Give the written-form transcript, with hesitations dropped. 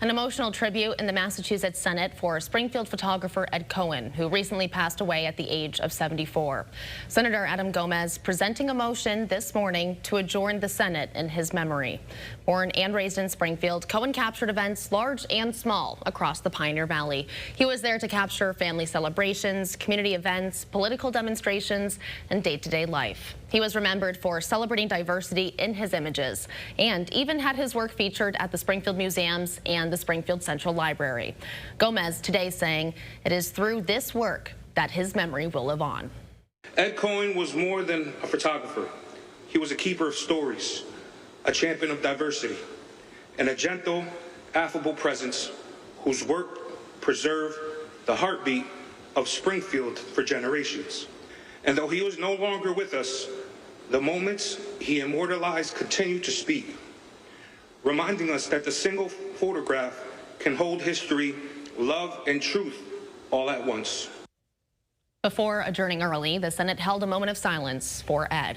An emotional tribute in the Massachusetts Senate for Springfield photographer Ed Cohen, who recently passed away at the age of 74. Senator Adam Gomez presenting a motion this morning to adjourn the Senate in his memory. Born and raised in Springfield, Cohen captured events large and small across the Pioneer Valley. He was there to capture family celebrations, community events, political demonstrations, and day-to-day life. He was remembered for celebrating diversity in his images and even had his work featured at the Springfield Museums and the Springfield Central Library. Gomez today saying it is through this work that his memory will live on. Ed Cohen was more than a photographer. He was a keeper of stories, a champion of diversity, and a gentle, affable presence whose work preserved the heartbeat of Springfield for generations. And though he was no longer with us, the moments he immortalized continue to speak, reminding us that the single photograph can hold history, love, and truth all at once. Before adjourning early, the Senate held a moment of silence for Ed.